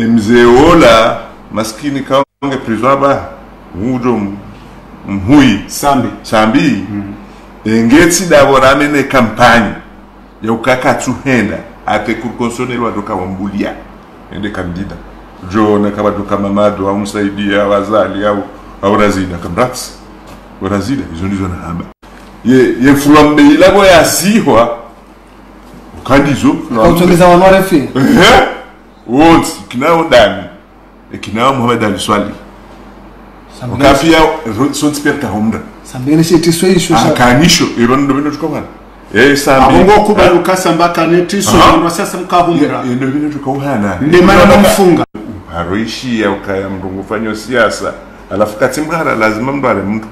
mzee ola maskini kaonge prison ba ujo mhui sambi ngeti dabora mene campagne ya ukaka tuhenda ate kurkonsonelwa doka wambulia ende kandida jo na kama doka mamado au msaidia wazali au razida kamrats warazida hizo ndizo na hamba ye fulambe ilabo ya sihwa kandizo kautongeza wanware fi wote kinao ndani kinao Muhammad Ali Swali ukafia sonti perka homda sambene shiti swisho akanisho irondo bino tukabana sambi abongo kuba lukasamba kaneti so ndo sasa mkahumira ndio bino tukauhana ndi maana mfunga haroishi ya ukaya mrungu fanyo siasa alafu katimgara lazima mbale mtu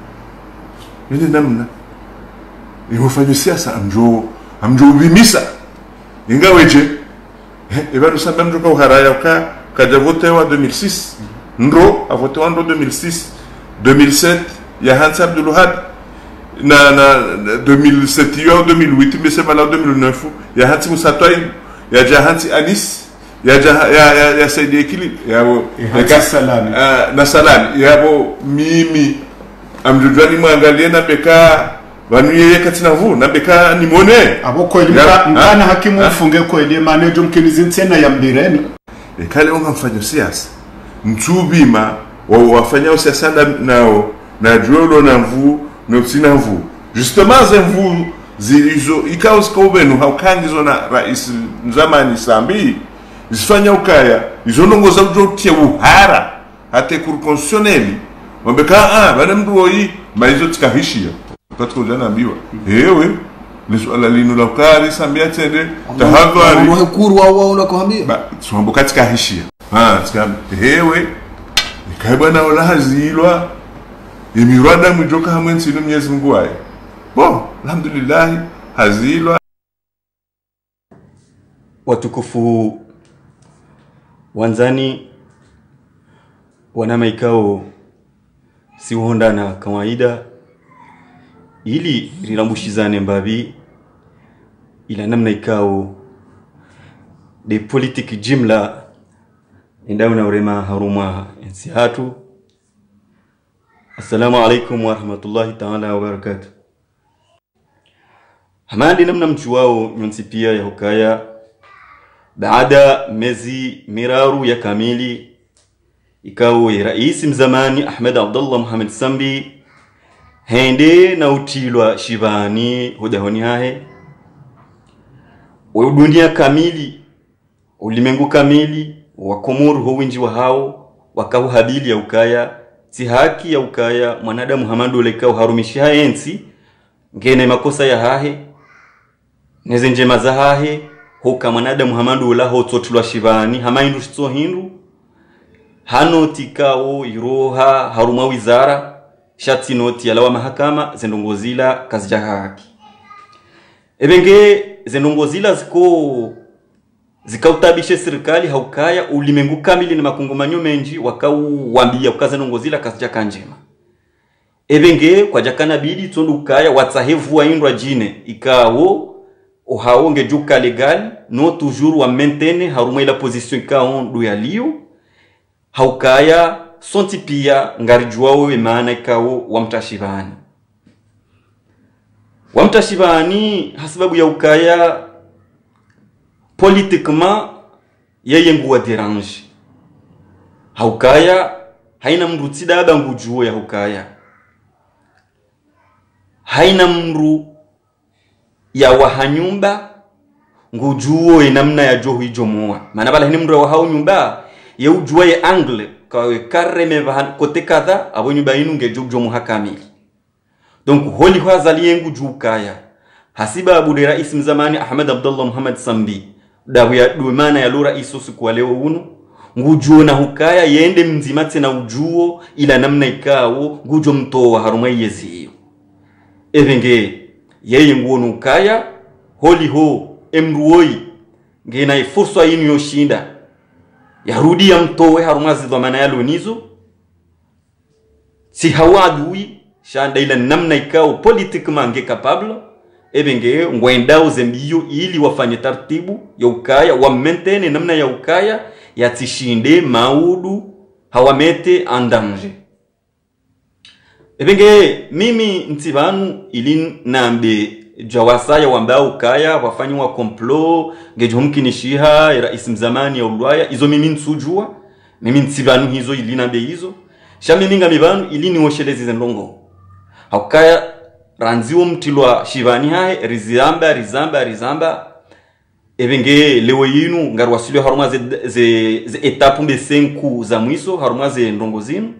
nini namna ifanye siasa amjo bimisa ingaweje ebado samba mtu kauharaya kaja vote wa 2006 ndo a voté en 2006 2007 ya Hans Abdul Wahab na 2007 ou 2008 mais c'est mal en 2009 ya Hans Moussa Toy ya Jahansi Anis ya Saidi Ekili ya Salami na Salami ya bo mimi amjojwani mwangalie na beka banuye katina vu na beka ni mone aboko mkana hakimu ufunge ko ile manejo mkinizi ntena ya mbireni kale unga mfanya siasa mtubima wafanya siasa nao na jolo na mvu na tina mvu justement ze mvu zilizo ikaos kaubenu haukangizo na rais zamani sambi zifanya ukaya izonongoza ujotie uhara hate kurkonsoneli wambeka bana mduoi maizo tikahishia patko jana ambiwa ewe ni swala lino la ukari sambia tende tahadhari hukuru wao unakoambia ba sombo katika hishia tikam ewe ikaibana wala hazilwa imirada mjoka hamwensi no Mwenyezi Mungu wae bon alhamdulillah hazilwa watukufu wanzani wana maikao si honda na kawaida ili rilambushizane mbabi ila namna ikao de politique jimla indao na urema haruma ensi hatu. Assalamu alaikum wa rahmatullahi ta'ala wa barakatuh. Hamadi namna mchuwao nyonsipia ya hukaya baada mezi miraru ya kamili ikao ya raisi mzamani Ahmed Abdullah Muhammad Sambi hende na utilwa shivani hudahoni hahe dunia kamili ulimengu kamili wakomuru huwinji wa hao wakahu habili ya ukaya si haki ya ukaya mwanadamu Muhammadu lekao harumishi haensi ngene makosa ya hahe neze njema za hahe hoka mwanadamu Muhammadu la hototulwa shivani hamaindu shitso hindu hano tikao iroha haruma wizara shati noti alawa mahakama zendongozila kazi ya haki ebenge zendongozila zikautabishe serikali haukaya ulimengu kamili na makungumanyo menji wakau wambia ukazendongozila kazi ya kanjema ebenge kwa jakana bidi tondu ukaya watsahevu wa indwa jine ikao ohaonge juka legal no toujours wa maintenir haruma ila position ikao ndu ya liyo haukaya sonti pia ngarijuwao imana ikao wamtashibani hasababu ya ukaya politiquement yeye nguwa derange haukaya haina mru tidaba ngujuo ya haukaya haina mru ya wahanyumba ngujuo inamna ya johu ijomoa maana bala hini mru wa hao nyumba ya ujua ye angle kawe kareme kote kadha abo nyumba inu ngejo muhakamili donc holi kwa zaliyengu jukaya hasiba abu de rais mzamani Ahmed Abdullah Muhammad Sambi dahu ya duimana ya lura isosi kwa leo unu ngujuo na hukaya yende mzimate na ujuo ila namna ikao ngujo mtoa haruma yezi hiyo evenge yeye nguonu ukaya holi ho emruoi ngena ifurso inu yoshinda yarudi ya mtowe harumazi dhamana ya lonizo si hawadui shanda ila namna ikao politique mange capable ebenge ngwendao zembiyo ili wafanye taratibu ya ukaya wa maintain namna ya ukaya ya tishinde maudu hawamete en danger. Ebenge mimi ntibanu ili nambe jawasaya wambao ukaya wafanywa complot ngejumkinishiha ya rais mzamani ya Ulaya izo mimi nsujua mimi ntibanu hizo ili nambe hizo mimi ngamibanu ili niwoshelezi ndongo haukaya ranziwo mtilwa shivani hae rizamba ebenge lewe yinu ngarwasilwe haruma ze etapu mbe 5 za mwiso haruma ze ndongo zinu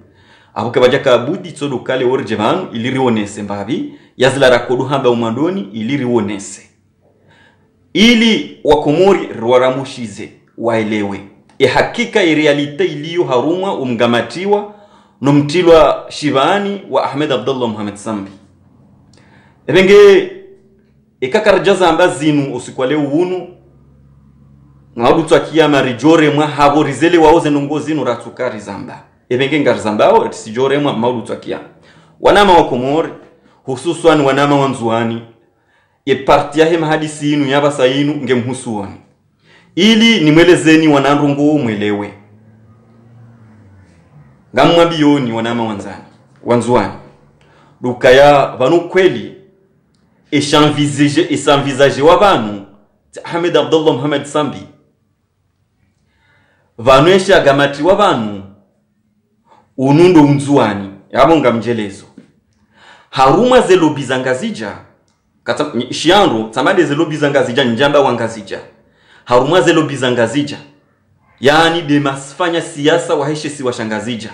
aho kabaja kabudi tsodo kale orjevanu ilirionese mbabi yazila rakodu hamba umandoni ilirionese ili wakomori rwaramushize waelewe hakika realite iliyo haruma umgamatiwa no mtilwa shivani wa Ahmed Abdullah Muhammad Sambi ebenge ikakarjaza ambazinu usikwale uunu ngaudu twakia rijore mwa havorizele waoze nongozinu ratukari zamba ebenge ngarzambao tisijore mwa maudu twakia wanama wa Komori hususan wanama wanzuani parti yahe mahadisi inu yabasa inu ngemhusuani ili nimwelezeni wanarungu mwelewe ngamwa biyoni wanama wanzuani dukaya vanu kweli eshanvisage wabanu Ahmed Abdullah Muhammad Sambi vanu eshagamati wabanu unundo unzuani yabo ngamjelezo haruma zelo bizangazija kata shianro tamade zelo bizangazija njamba wangazija haruma zelo bizangazija yani demasfanya siasa waheshe si washangazija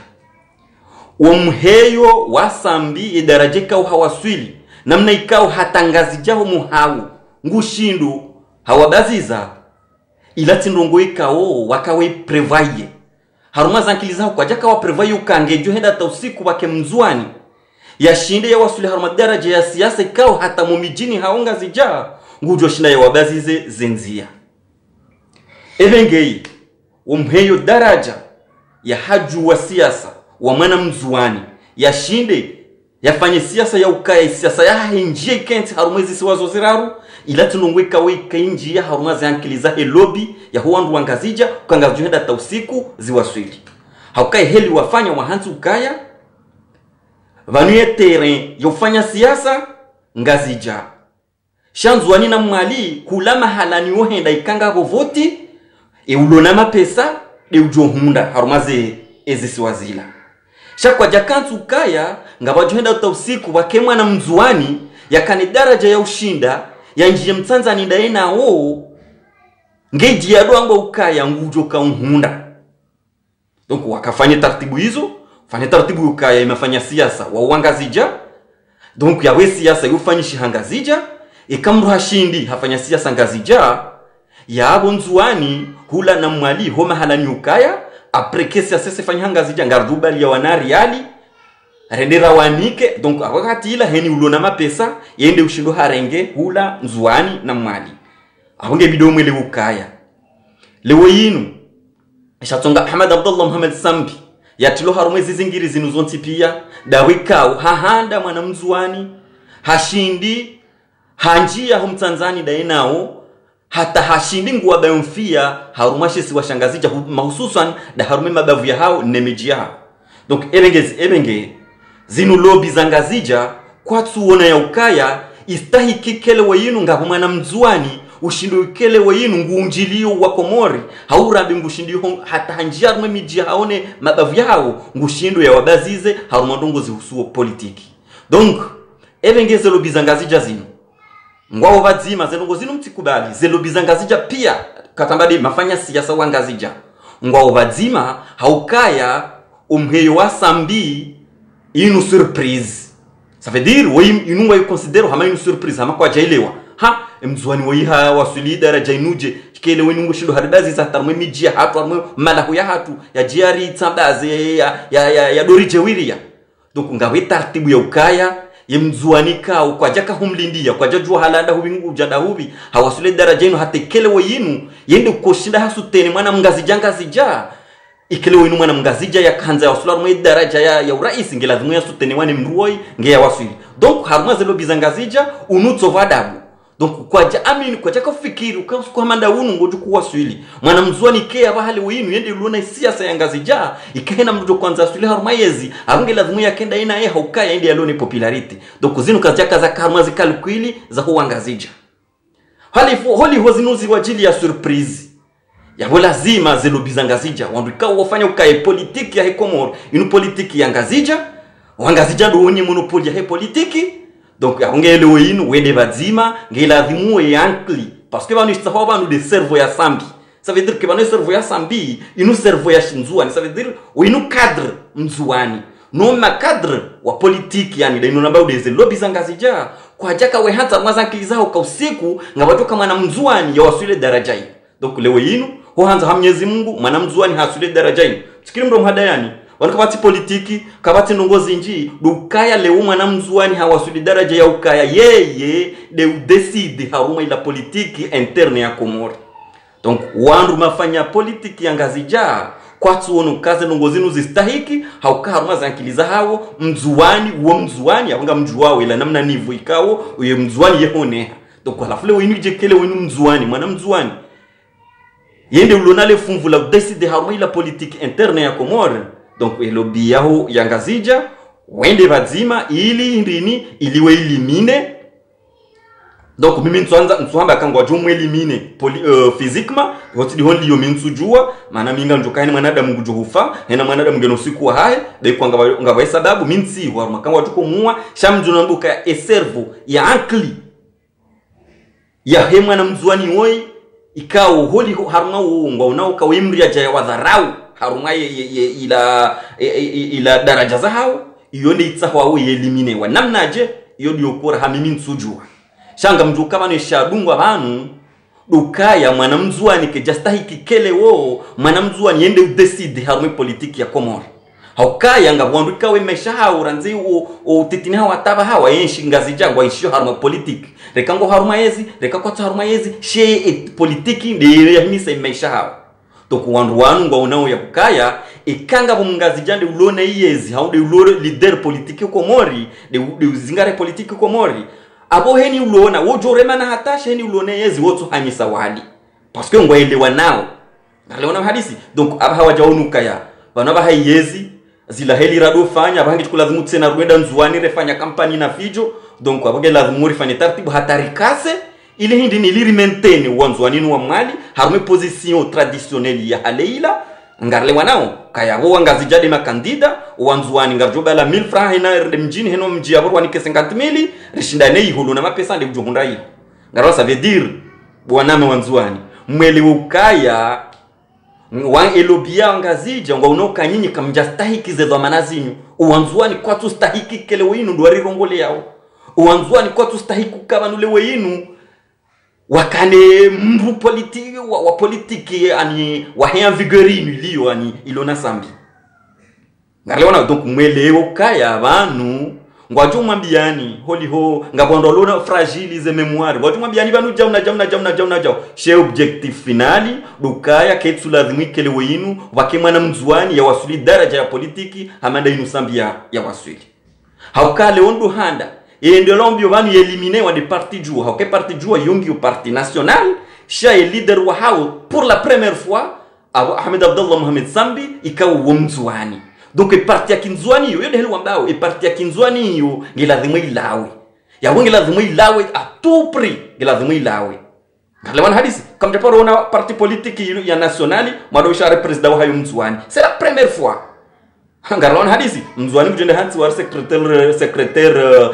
umheyo wasambi idarajeka uhawaswili namna ikao hatangazijaho muhawu ngushindu hawabaziza ilati ndongo ikao wakawe prevaye haruma zankilizaho kwa jaka wa prevaye ukangejo henda tausiku wake mzuani ya shinde ya wasuli haruma daraja ya siasa ikao hata mumijini haonga zija ngujo shinda ya wabazize zenzia evengei umheyo daraja ya haju wa siasa wa mwana mzuani ya shinde yafanye siasa ya ukaya siasa ya hinjie kenti harumwezi siwazo ziraru ila tunongweka weka injia harumazi ankiliza lobby ya huandu wangazija ukangajuhenda tausiku ziwaswili haukai heli wafanya wahantu ukaya vanuye terrain yofanya siasa ngazija shanzuani na mwali kulama halani wohenda ikanga voti ulona mapesa ujohunda harumazi ezi siwazila shakwa jakantu kaya ngabajuhenda tausiku wakemwa na mzuani yakani daraja ya ushinda ya njie mtanzani ndaena oo ngeji ya duango ukaya ngujo kaunhunda donc wakafanya taratibu hizo fanya taratibu ukaya imefanya siasa wa uangazija donc yawe siasa yufanyishi hangazija ikamruha shindi hafanya siasa ngazija ya abo nzuani hula na mwali homa halani ukaya après que ça se fanya ngazija ngardubali ya wanariali rendera wanike donc wakati ila heni ulona mapesa yende ushindo harenge hula nzuani na mwali ahonge bidomo ile ukaya lewe yinu shatonga Ahmed Abdullah Muhammad Sambi yatilo harumwezi zingiri zinu zonti pia dawikao hahanda mwana mzuani hashindi hanjia hum Tanzania daenao hata hashindi nguwa bayomfia harumashi si washangazija mahususan da harume mabavu ya hao nemeji yao donc ebenge zinu lobby zangazija kwa tuona ya ukaya istahiki kele wayinu ngapo mwana mzuani ushindo kele wayinu nguunjilio wa Komori haurabi ngushindio hata hanjia harume miji haone mabavu ya hao ngushindo ya wabazize harumandongo zihusuo politiki donc ebenge ze lobby zangazija zinu ngwao vazima zenongo zinu mtikubali zelo bizangazija pia katambadi mafanya siasa wangazija ngwao vazima haukaya umheyo wa Sambi inu surprise ça veut dire oui inunga yukonsidero hama inu surprise hama kwa jailewa ha mzuani wayiha wasuli daraja inuje kele wenungu shindo haribazi za tarmwe mijia hatu armwe malahu ya hatu ya jiari tsambaze ya dori jewiria donc ngawe tartibu ya ukaya yemzuanika kwa jaka humlindia kwa jajua halanda hubingu jada hubi hawasule daraja inu hata kele wayinu yende koshinda hasutene mwana mngazija ngazija ikele wayinu mwana mngazija ya kanza ya wasula mwe daraja ya uraisi ngelazimu ya sutene wane mruoi nge ya wasuli donc haruma zelo bizangazija unutso vadabu donc kwa ja amini kwa jaka fikiri kwa manda unu ngoju kuwa swili mwana mzuani ke abahali winu yende ulona siasa ya ngazi ja ikaena mtu kwanza swili harumayezi arunge lazimu yakenda ina ye haukaya yende yalone popularity donc zinu kazaka za karma zikalkwili za huwa ngazija holi hozinuzi wajili ya surprise ya lazima zelobiza ngazija wanduka wafanya ukae politiki ya Komoro inu politiki ya ngazija wangazija do onye monopoli ya politiki donc ngele winu wende bazima ngela dhimu yankli parce que banu istahaba nu de cerveau ya sambi ça veut dire que banu cerveau ya sambi inu cerveau ya shinzuani ça veut dire winu cadre mzuani no ma cadre wa politiki yani da inu namba de lobby zangazija kwa jaka we hata mwazankili zao kwa usiku ngabatu kama na mzuani ya wasule daraja hii donc lewe yinu ho hanza hamnyezi Mungu mwana mzuani hasule daraja hii sikiri ndo mhadayani wanakabati politiki kabati ndongozi nji dukaya leo mwana mzuani hawasuli daraja ya ukaya yeye de decide haruma ila politiki interne ya Komoro donc wandu mafanya politiki ya ngazija kwa tuono kaze ndongozi nuzistahiki hauka haruma zankiliza hawo mzuani uo mzuani yabanga mjuwao ila namna nivu ikawo uye mzuani yehoneha donc halafu leo inu jekele wenu mzuani mwana mzuani yende ulonale funvu la decide haruma ila politiki interne ya Komoro donc lobby yaho yangazija wende bazima ili ndini iliwe elimine donc mimi nsuhamba kangwa jomu elimine physiquement hoti di hondi yo minsujua maana minga njokani mwanadamu ngujuhufa hena mwanadamu ngeno siku hae de kwanga ngaba sababu minsi warma kangwa tuko muwa shamjuna mbuka eservo ya ankli ya hemwa na mzuani woi ikao holi harma uongo unao kawimri ya wadharau haruma ila daraja za hao iyo ndi itsaho awe elimine wa namnaje iyo ndi okora hamimi nsujua shanga mtu kama ne shadungwa banu dukaya mwana mzuani ke justahiki kele wo mwana mzuani yende udecide haruma politiki ya Komoro haukaya ngabwanduka we mesha hao ranzi o titini hawa taba hawa yenshi ngazi jangwa ishio haruma politiki rekango haruma yezi rekakota haruma yezi she politiki ndi yahimisa mesha hao donc wandu wanu ngwa unao ya kukaya ikanga bungazi jande ulone yezi haude ulore leader politiki Komori de uzingare politiki Komori abo heni ulona wojore mana hatasha heni ulone yezi wotu hanyisa wali parce que ngwa elewa nao ngaleona hadisi donc aba hawajaonuka ya bana ba yezi zila heli rado fanya abangi tukulazimu tsena rwenda nzuani refanya kampani na fijo donc abage lazimu rifanye taratibu hatarikase ili hindi ni liri maintain wanzuaninu wa mwali harume position traditionnelle ya haleila ngarle wanao kaya ho ngazijade makandida wanzuani ngarjoba la 1000 francs hena mjini heno mji aboro wanike 50000 rishindane ihulu na mapesa ndi kujuhunda hiyo ngaro ça veut dire bwaname wanzuani mwele ukaya wan elobia ngazija ngwa unoka nyinyi kamjastahiki zezo manazinyu wanzuani kwa tu stahiki kele winu ndwari rongole yao wanzuani kwa tu stahiki kama nule winu wakane mbu politiki wa politiki ani wahea vigorinu iliyo ani ilona sambi ngaleona donc mweleo kaya abantu ngwaje umwambiani holi ho ngabondolona fragilize memoire ngwaje umwambiani banu jauna she objective finali dukaya ketsu lazima ikele winu wakemwana mzuani ya wasuli daraja ya politiki hamanda inu sambi ya wasuli haukale ondo handa et de l'ambio banu éliminer wa de parti jua OK parti jua yongi au parti national sha leader wa hao pour la première fois Ahmed Abdallah Mohamed Sambi ikawa womzwani donc parti ya kinzwani yo de helwa mbao e parti ya kinzwani yo ngilazima ilawe ya wengi lazima ilawe à tout prix ngilazima ilawe ngalewana hadisi kama japoro una parti politique ya nationali madosha representa wa hayo mzwani c'est la première fois ngarona hadisi mzwani kujende hansi wa secrétaire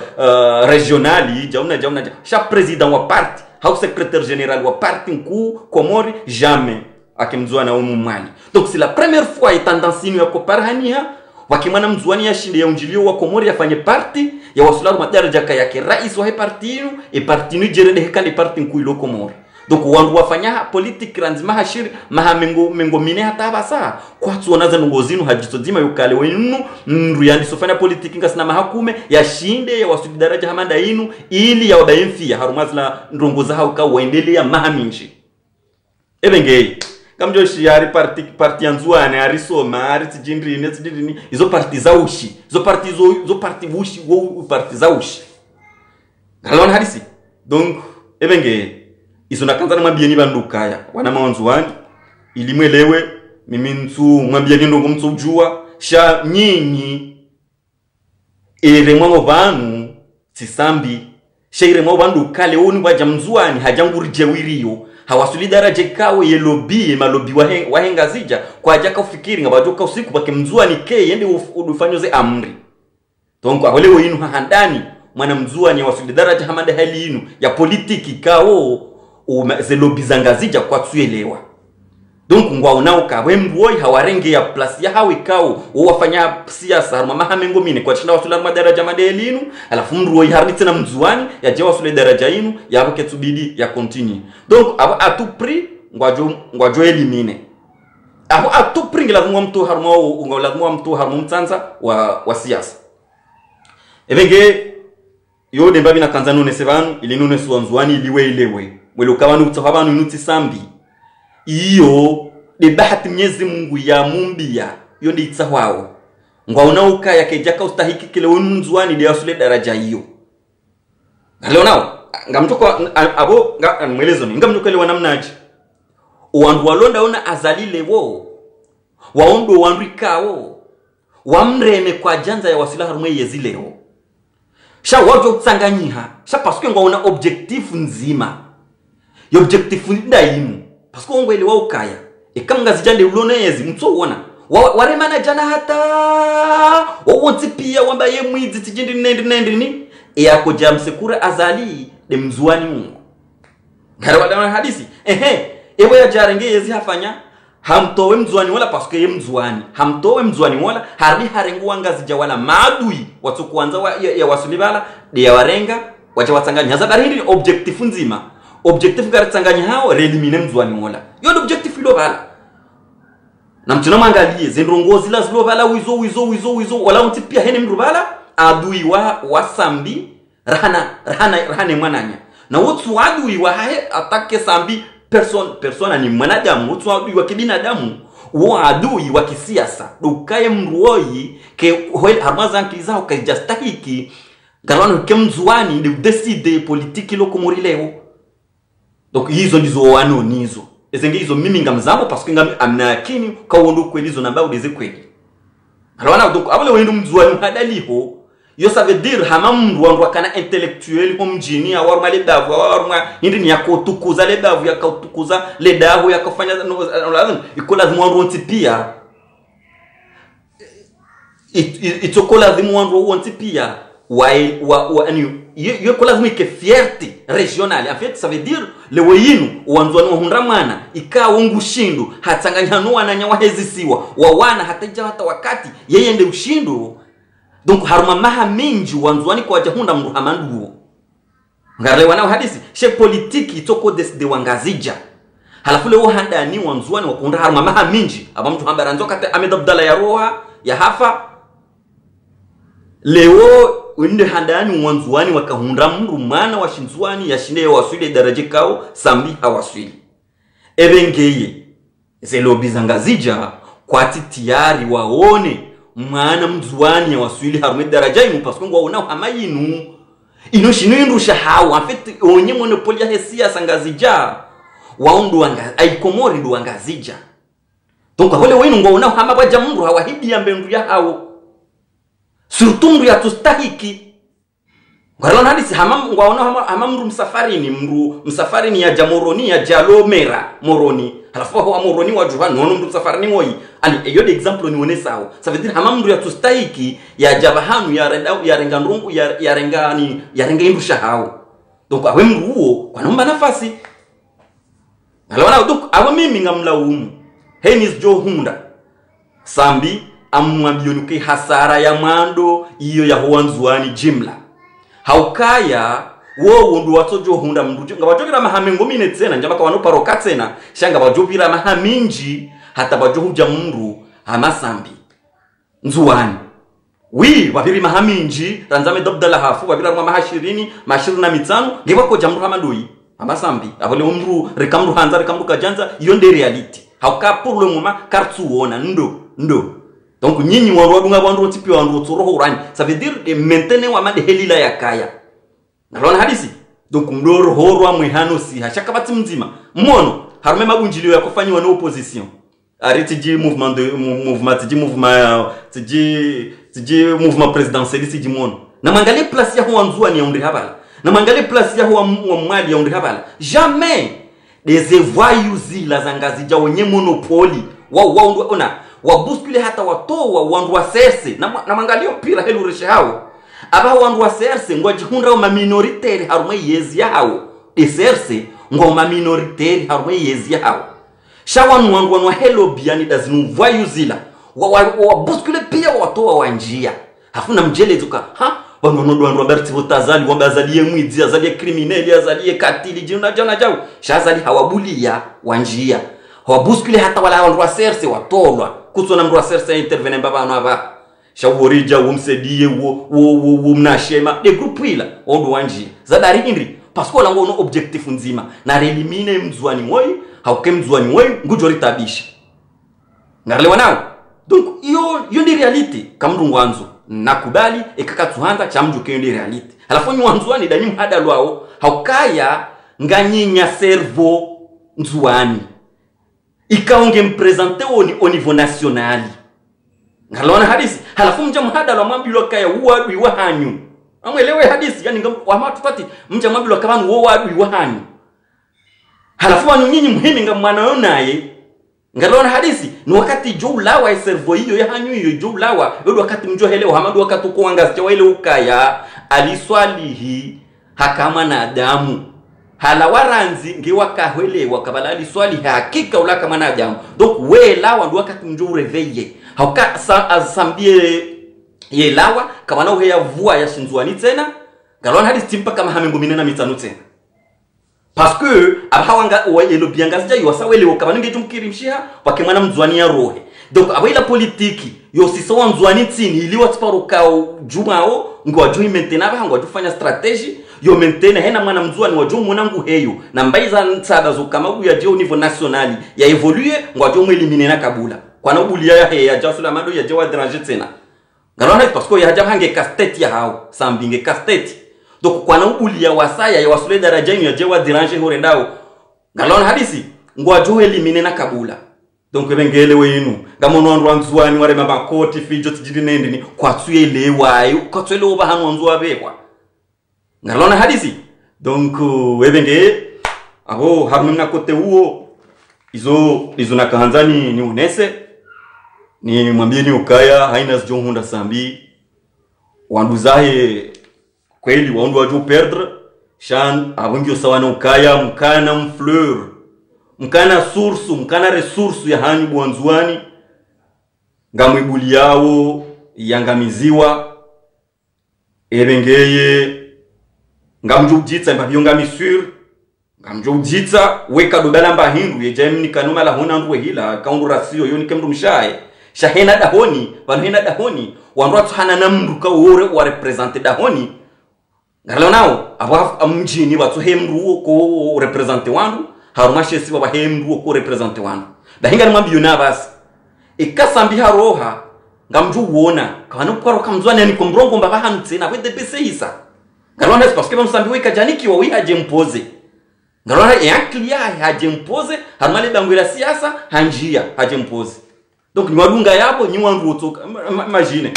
régionali jauna cha président wa parti hau secrétaire général wa parti mkuu Komori jamais akimzwana umu mali donc c'est la première fois itandensinu ya koparhania wakimana mzwani ya shinde ya unjilio wa Komori afanye parti ya wasularu madaraja yake rais wa partinu e partinu jerede hekani parti mkuu ilo Komori donc wandu wafanya politique ranzima hashiri mengo mine hata basa kwa tuonaza ngozinu hajitozima yukale wenu ndu yandi sofanya politique ngasina mahakume ya shinde ya wasudi daraja hamanda inu ili ya wadaimfi ya harumazla ndongoza hauka waendelea mahaminji ebengei kamjoshi yari parti yanzuane arisoma aritijindrini izo parti zaushi izo parti bushi wo parti zaushi galona hadisi donc ebenge izo nakanza mwambieni bandukaya wana mawanzuani ili mwelewe mimi ntu mwambieni ndongo mtu jua sha nyinyi ere mwango vanu sisambi sheire mwa bandu kale oni baja mzuani hajangurije wiriyo hawasuli daraje kawe yelobi malobi wahenga zija kwa jaka ufikiri ngabajoka usiku bake mzuani ke yende udufanyoze amri donc aholewo yinu handani mwana mzuani wasuli daraje hamada hali yinu ya politiki kao zelobi zangazija kwa tuelewa donc ngwa unauka wemruoi hawarenge ya plus ya hawe kao wafanya siasa haruma mahamengo mine kwa chinda wasula madaraja madelinu alafu mruoi harnitse na mzuani ya je wasula daraja yinu ya roke tubidi ya continue donc abo atu pri ngwajo elimine abo atu pri ngilazimwa mtu haruma ngolazimwa mtu haruma mtsanza wa siasa evenge yo demba bina kanzano ne sevanu ilinune suanzuani iliwe ilewe mwelo kabanu kutsabanu inuti sambi iyo de bahati Mwenyezi Mungu ya mumbia yo ndi tsahwao ngwa unauka yakejaka ustahiki kile unzuani de asule daraja hiyo leo nao ngamtoko abo mwelezo ni ngamtoko lewa namnaji uandu walonda una azalile wo waondo wanrikao wamreme kwa janza ya wasila harumwe yezileo sha wajo tsanganyiha sha parce que ngwa una objectif nzima yo objectif ndaimu parce que ngwele wa ukaya ekamga zijande ulonezi mtsowona waremana jana hata wonti pia wamba ye mwizi tijindi nendi ni yako jamsekura azali de mzuani Mungu ngara wala hadisi ewe ya jarenge yezi hafanya hamtowe mzuani wala parce que ye mzuani hamtowe mzuani wala harbi harengu wangazija wala maadui watu kuanza ya wasulibala de ya warenga wacha watanganya zabarindi objectif nzima objectif garatanganya hao relimine mzuani wala yo objectif ilo bala na mtuna mangalie zendrongozi la zilo bala wizo wala mtipia hene mrubala adui wa sambi rahana mwananya na wotu adui wa hae atake sambi persona ni mwanadamu wotu adui wa kibinadamu wa adui wa kisiasa dukaye mruoi ke harmaza nkizao ka justahiki garwano kemzuani de decide politique lokomori leo. Donc hizo ndizo wano nizo ezenge hizo mimi ngamzamo parce que ngami amnakini kawondo kwelizo namba udeze kweli alors donc abale wendo mzuani hadaliho yo ça veut dire hamam rwandwa kana intellectuel ko mjini awarma le davu awarma indi ni yakotukuza le davu yakotukuza le davu yakofanya ikola zimwandu pia itokola zimwandu pia yo kola zimike fierté régionale en fait ça veut dire le weyinu wanzwani hundramana ikawa ngushindu hatanganya no wananya wahezisiwa wawana hataja hata wakati yeye ndio ushindu donc haruma maha minji wanzwani kwa jahunda mru amandu ngare wana hadisi she politique itoko de wangazija halafu leo handani wanzwani wakunda haruma maha minji abamtu hambaranzo kata amedabdala ya roha ya hafa leo wende handani wanzuani wakahunda mru mana washinzuani yashinde waswile daraje kao sambi hawaswili ebengeye zelobi zangazija kwa titiari waone mwana mzuani waswili harume daraja imu parce que ngwa hamayinu ino shinu hawo en fait onye monopole ya hesia sangazija waundu wanga aikomori ndo wangazija donc wale wenu ngwa hamabaja mru hawahidi ya mbendu ya hawo surtout ya tustahiki ngwarona hadisi hamamru msafari ni ya jamoroni ya jalomera moroni halafu wa moroni wa juhan nono mru msafari ni ngoi ali eyo de example ni one sawa ça veut dire hamamru ya tustahiki ya jabahanu ya renga ndungu ya renga indusha hao donc awe mru huo kwa naomba nafasi ngalawana donc awe mimi ngamlaumu henis jo hunda sambi amwambionuke hasara ya mando iyo ya huanzuani jimla haukaya wo ndu watojo hunda mndu ngabajokira mahamengo mine tsena njamba kwa no paroka tsena shanga bajopira mahaminji hata bajohuja mndu amasambi nzuani wi babiri mahaminji ranzame dobdala hafu babira mwa mahashirini mashirina mitano ngeba ko jamru hamadoi amasambi abole mndu rekamru hanza rekamru kajanza iyo nde reality hauka pour le moment kartu wona ndo donc nyinyi warwadunga bandu tipi wandu tsoroho urani ça veut dire de maintenir wa made helila ya kaya nalona hadisi donc mdoro horwa mwehano si hashaka bati mzima mmono harume mabunjilio ya kufanywa na opposition arrêté di mouvement de mouvement présidentiel si di mono na mangalie place ya huwa nzuani ya undi habala na mangalie place ya huwa mwali ya undi habala jamais des evoyuzi la zangazi ja wenye monopoli ona wabuskule hata watoa wandu wa sese na mangalio pira helu reshe hao aba wandu wa sese ngwajihunda ma minoritaire harumwe yezi yao eserse ngoma minoritaire harumwe yezi yao shawan wandu wa helo biani dazinu voyuzila wabuskule pia watoa wanjia hafuna mjelezuka wanonodo wandu Roberti Butazali wambazalie mwizi azalie crimineli azalie katili jina jana jao shazali hawabulia wanjia hawabuskule hata wala wandu wa serse watolwa kusona mndu wa serse intervene baba aba shawurija umsedie wo mnashema de groupe ila wandu wanjia zadari indri parce que lango no objectif nzima na elimine mzwani moyo hauke mzwani moyo ngujori tabisha ngarelewa nao donc iyo ndi reality kamndu ngwanzo nakubali ekakatuhanga chamju ke ndi reality alafu nywanzwani dani mhada lwao haukaya nganyinya servo nzwani ikaonge mpresente au niveau national ngalona hadisi halafu mja mhada lwa mambilo kaya uadui wa hanyu amwelewe hadisi yani ngam tufati mja mambilo kabanu wo uadui wa hanyu halafu wanyu nyinyi muhimi ngamwana yonaye ngalona hadisi ni wakati joulawa servo hiyo ya hanyu hiyo joulawa yodo wakati mjohelewa hamadu wakati kuangaza wale ukaya aliswalihi hakama na adamu hala waranzi ngiwakahwelewa kabala aliswali hakika ulaka kama na adamu donc we lawa ndo wakati mjo reveye hauka asambie ye lawa kama na uheya vua ya shinzwani tena ngalona hadisi timpa kama hamengomina na mitano tena parce que abawanga elo biangaza yo sawele kama ninge tumkirimshia wakemana mzwani ya rohe donc abaila politiki yo sisawa mzwani tini iliwa tparuka jumao ngwa jui maintenance ngwa tufanya strategy yo maintain hena mwana mzwani wa jumu nangu heyo na mbaiza ntsada zo kama uya je au niveau national ya évoluer ngwa jumu eliminer na kabula kwa na ubulia ya he ya jasula mado ya je wa déranger tena ngalona parce que ya jahange casse-tête ya hao sambinge casse-tête donc kwa na ubulia wasaya ya wasule daraja ya je wa déranger horendao ngalona hadisi ngwa jumu eliminer na kabula donc bengele wenu ngamono ndwanzwani ware mabakoti fijo tijiri nendini kwa tuyelewayo kwa tuyelewa bahanu nzwa bekwa ngalona hadisi donc webenge aho hamna kote huo izo nakahanzani ni unese ni mwambie ni ukaya haina zijonhunda sambi wanduzahe kweli wandu waju perdre shan abungyo sawa na ukaya mkana mfleur mkana source mkana resource ya hanyu bwanzwani ngamwibuli yao yangamiziwa ebengeye ngamjujitsa mbavyo ngamisur ngamjujitsa weka dogala mbahindu yejemni kanuma la hona ndwe hila kaundu rasio yoni kemdu mshaye shahena dahoni vanhena dahoni wandu tsana na mndu ka wore wa representer dahoni ngalo nao aba mjini watu hemru ko representer wandu harumashe siba bahemru ko representer wandu dahinga ni mambi yona basi ikasambi haroha ngamju wona kana kwaro kamzwana ni kombrongo mbaba hantsena wede pesehisa ngalona parce que msambi weka janiki wa wi haje mpoze ngalona yaklia haje mpoze harmale bangwira siasa hanjia haje mpoze donc ni wadunga yabo nyi wangu utoka imagine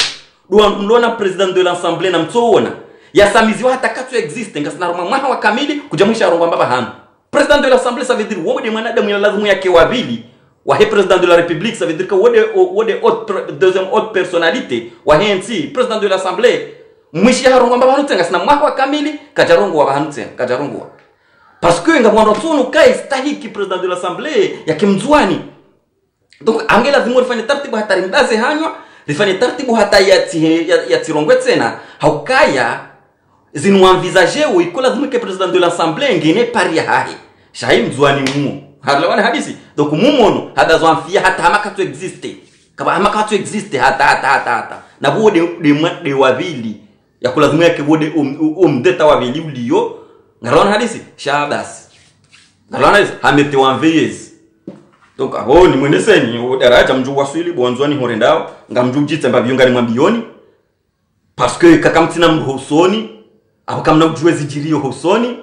ndona president de l'assemblée na mtsoona yasamiziwa hata katu existe ngasina roma mwaha wa kamili kujamusha rongo mbaba hanu président de l'assemblée ça veut dire wode mwanadamu ya lazimu yake wabili wa président de la république ça veut dire que wode deuxième haute personnalité wa hensi président de l'assemblée mwishi harongo mbaba hanu tenga sina mwaha wa kamili kajarongo wa hanu tenga kajarongo parce que ngamwando tsono kai stahiki président de l'assemblée yake mzwani donc angela lazimu rifanye taratibu hata rimbaze hanywa rifanye taratibu hata ya tirongwe tena haukaya zinu envisager ou ikola lazimu ke président de l'assemblée ngene paria hahi shahim mzwani mumo harlawana hadisi donc mumono hada zwanfia hata hamakatu existe kama hamakatu existe hata na bode de wavili ya kulazimu yake bode umdeta wavili uliyo ngalona hadisi shabas ngalona hadisi hamete wanveyes donc aho ni mweneseni daraja mju waswili bwanzwani horendao ngamjujitse mbavyo ngani mwambioni parce que kakamtina mhosoni aho kamna mjue zijiriyo hosoni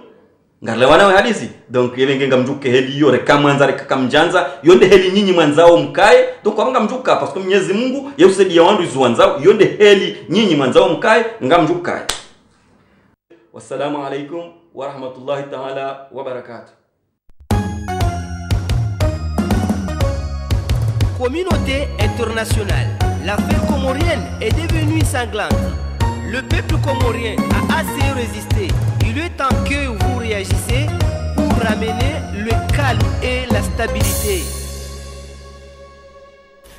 ngarle wana we hadisi donc yele ngenga mjuke heli yore kamwanza reka kamjanza yonde heli nyinyi mwanzao mkae donc kwanga mjuka parce que Mwenyezi Mungu yeusedia wandu izuanzao yonde heli nyinyi mwanzao mkae ngamjukae. Wassalamu alaikum wa rahmatullahi ta'ala wa barakatuh. Communauté internationale, l'affaire comorienne est devenue sanglante. Le peuple comorien a assez résisté. Il est temps que vous réagissez pour ramener le calme et la stabilité.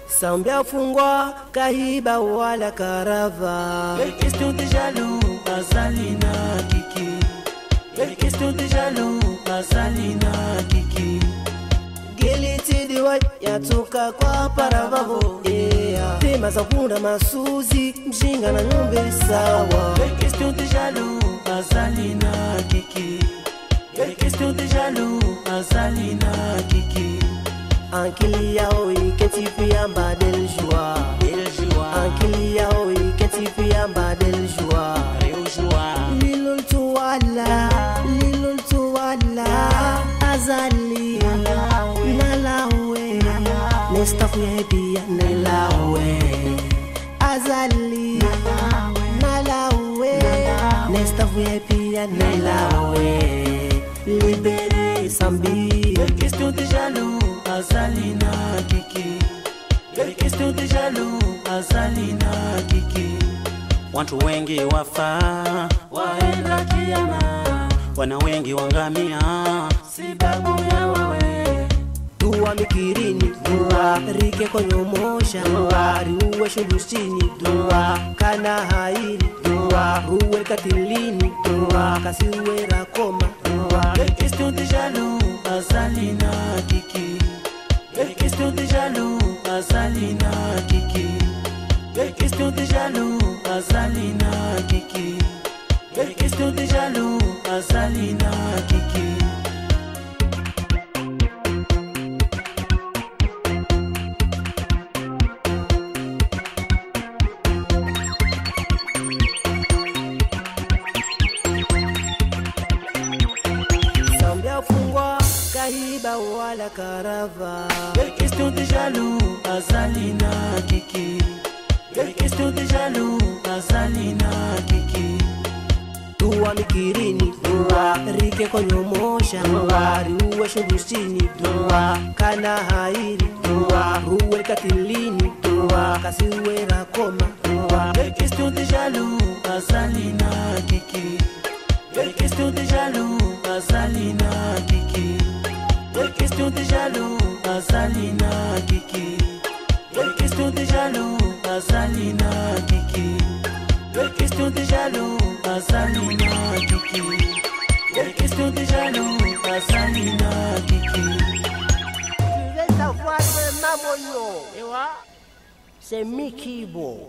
Sambia fungwa kahiba wala karava. Les questions de jaloux, Azalina Kiki. Les questions de jaloux, Azalina Kiki. Geliti diwa yatuka kwa paravavo. Tema za kunda masuzi, mjinga na nyumbe sawa. Les questions de jaloux, Azalina Kiki. Les questions de jaloux, Azalina Kiki. Ankili yao iketifi amba del joie. Ankili yao iketifi amba del joie. Lilul tuwala Azali nalawe nestafu ya pia nalawe Azali nalawe nestafu ya pia nalawe libéré Sambi. Les questions de jaloux Azalina Kiki. Les questions de jaloux Azalina Kiki. Watu wengi wafa waenda kiyama, wana wengi wangamia sababu ya wawe. Dua mikirini, dua rike konyomosha, dua riuwe shundusini, dua kana hairi, dua ruwe katilini, dua kasiwe rakoma, dua. Les questions de jaloux Azalina Kiki. Les questions de jaloux Azalina Kiki. Les questions de jaloux Azalina Kiki. Les questions de jaloux Azalina Kiki. Sambia fungwa kahiba wala karava. Les questions de jaloux Azalina Kiki. Les questions de jaloux Azalina Kiki. Dua mikirini, dua rike konyomosha, dua riuwe shundusini, dua kana hairi, dua ruwe katilini, dua kasiwe rakoma, dua. Les questions de jaloux Azalina Kiki. Les questions de jaloux Azalina Kiki. Les questions de jaloux Azalina Kiki. Les questions de jaloux Azalina Kiki. Les questions de jaloux Azalina Kiki. Les questions de jaloux Azalina Kiki. Tu veux savoir vraiment mon nom? C'est Mickey Bo.